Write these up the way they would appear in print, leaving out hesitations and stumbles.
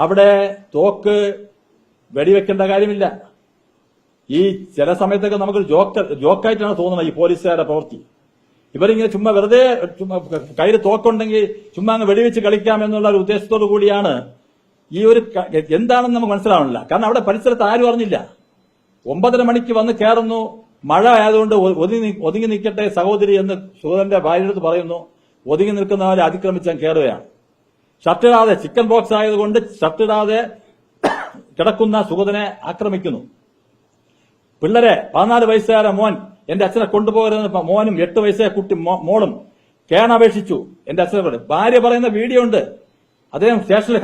അവിടെ തോക്ക് വെടിവെക്കേണ്ട കാര്യമില്ല. ഈ ചില സമയത്തൊക്കെ നമുക്ക് ജോക്കായിട്ടാണ് തോന്നുന്നത് ഈ പോലീസുകാരുടെ പ്രവൃത്തി. ഇവരിങ്ങനെ ചുമ്മാ വെറുതെ കയ്യിൽ തോക്കുണ്ടെങ്കിൽ ചുമ്മാ അങ്ങ് വെടിവെച്ച് കളിക്കാം എന്നുള്ള ഒരു ഉദ്ദേശത്തോടു കൂടിയാണ് ഈ ഒരു എന്താണെന്ന് നമുക്ക് മനസ്സിലാവണില്ല. കാരണം അവിടെ പരിസരത്ത് ആരും അറിഞ്ഞില്ല. 9:30 മണിക്ക് വന്ന് കയറുന്നു. മഴ ആയതുകൊണ്ട് ഒതുങ്ങി നിൽക്കട്ടെ സഹോദരി എന്ന് സുഗതന്റെ ഭാര്യയെടുത്ത് പറയുന്നു. ഒതുങ്ങി നിൽക്കുന്നവരെ അതിക്രമിച്ചാൽ കയറുകയാണ്. ഷർട്ടിടാതെ, ചിക്കൻ ബോക്സ് ആയതുകൊണ്ട് ഷർട്ടിടാതെ കിടക്കുന്ന സുഗതനെ ആക്രമിക്കുന്നു. പിള്ളേരെ 14 വയസ്സുകാരെ മോൻ എന്റെ അച്ഛനെ കൊണ്ടുപോകരുതെന്ന് മോനും 8 വയസ്സായ കുട്ടി മോളും കേണപേക്ഷിച്ചു. എന്റെ അച്ഛനെ കൊണ്ട് ഭാര്യ പറയുന്ന വീഡിയോ ഉണ്ട്. അദ്ദേഹം സ്റ്റേഷനിൽ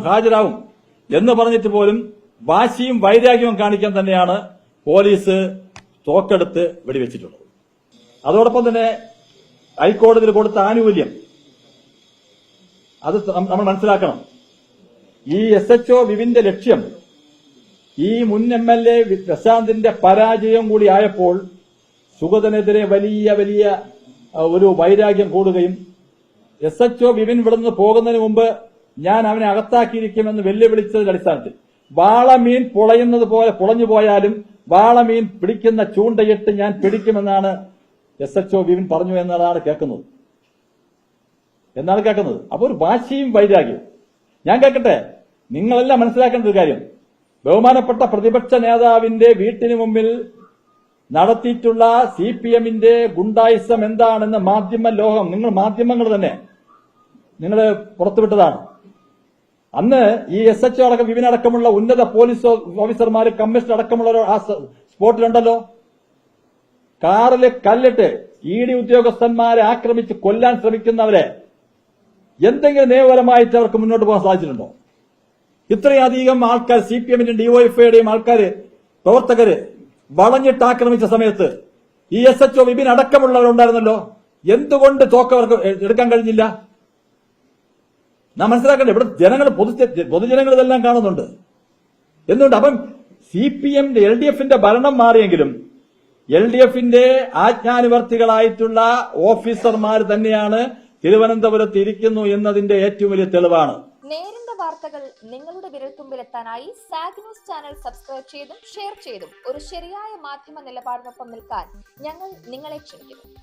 ഹാജരാവും എന്ന് പറഞ്ഞിട്ട് പോലും വാശിയും വൈരാഗ്യവും കാണിക്കാൻ തന്നെയാണ് പോലീസ് തോക്കെടുത്ത് വെടിവെച്ചിട്ടുള്ളത്. അതോടൊപ്പം തന്നെ ഹൈക്കോടതിയിൽ കൊടുത്ത ആനുകൂല്യം അത് നമ്മൾ മനസ്സിലാക്കണം. ഈ SHO വിവിന്റെ ലക്ഷ്യം ഈ മുൻ MLA പ്രശാന്തിന്റെ പരാജയം കൂടി ആയപ്പോൾ സുഗതനെതിരെ വലിയ ഒരു വൈരാഗ്യം കൂടുകയും SHO വിപിൻ ഇവിടുന്ന് പോകുന്നതിന് മുമ്പ് ഞാൻ അവനെ അകത്താക്കിയിരിക്കുമെന്ന് വെല്ലുവിളിച്ചതിന്റെ അടിസ്ഥാനത്തിൽ വാളമീൻ പൊളയുന്നത് പോലെ പൊളഞ്ഞു പോയാലും വാളമീൻ പിടിക്കുന്ന ചൂണ്ടയിട്ട് ഞാൻ പിടിക്കുമെന്നാണ് SHO വിപിൻ പറഞ്ഞു എന്നതാണ് കേൾക്കുന്നത്. അപ്പൊ ഒരു വാശിയും വൈരാഗ്യവും. ഞാൻ കേൾക്കട്ടെ, നിങ്ങളെല്ലാം മനസ്സിലാക്കേണ്ട ഒരു കാര്യം, ബഹുമാനപ്പെട്ട പ്രതിപക്ഷ നേതാവിന്റെ വീട്ടിന് മുമ്പിൽ നടത്തിയിട്ടുള്ള CPMന്റെ ഗുണ്ടായിസം എന്താണെന്ന് ലോകം, നിങ്ങൾ മാധ്യമങ്ങൾ തന്നെ നിങ്ങൾ പുറത്തുവിട്ടതാണ്. അന്ന് ഈ SHO അടക്കം വിപിനടക്കമുള്ള ഉന്നത പോലീസ് ഓഫീസർമാർ, കമ്മീഷണർ അടക്കമുള്ളവർ ആ സ്പോട്ടിലുണ്ടല്ലോ. കാറിൽ കല്ലിട്ട് ED ഉദ്യോഗസ്ഥന്മാരെ ആക്രമിച്ച് കൊല്ലാൻ ശ്രമിക്കുന്നവരെ എന്തെങ്കിലും നിയമപരമായിട്ട് അവർക്ക് മുന്നോട്ട് പോകാൻ സാധിച്ചിട്ടുണ്ടോ? ഇത്രയധികം ആൾക്കാർ CPMന്റെയും DYFIയുടെയും ആൾക്കാര്, പ്രവർത്തകര് വളഞ്ഞിട്ട് ആക്രമിച്ച സമയത്ത് ഈ SHO വിപിൻ അടക്കമുള്ളവരുണ്ടായിരുന്നല്ലോ. എന്തുകൊണ്ട് തോക്കവർക്ക് എടുക്കാൻ കഴിഞ്ഞില്ല? നാം മനസ്സിലാക്കണ്ടേ, ഇവിടെ ജനങ്ങൾ, പൊതുജനങ്ങൾ ഇതെല്ലാം കാണുന്നുണ്ട്. എന്തുകൊണ്ട്? അപ്പം CPM LDFന്റെ ഭരണം മാറിയെങ്കിലും LDFന്റെ ആജ്ഞാനുവർത്തികളായിട്ടുള്ള ഓഫീസർമാർ തന്നെയാണ് തിരുവനന്തപുരത്ത് ഇരിക്കുന്നു എന്നതിന്റെ ഏറ്റവും വലിയ തെളിവാണ്. നേരിന്റെ വാർത്തകൾ നിങ്ങളുടെ വിരൽത്തുമ്പിലെത്താനായി സാഗ് ന്യൂസ് ചാനൽ സബ്സ്ക്രൈബ് ചെയ്തും ഷെയർ ചെയ്തും ഒരു ശരിയായ മാധ്യമ നിലപാടിനൊപ്പം നിൽക്കാൻ ഞങ്ങൾ നിങ്ങളെ ക്ഷണിക്കുന്നു.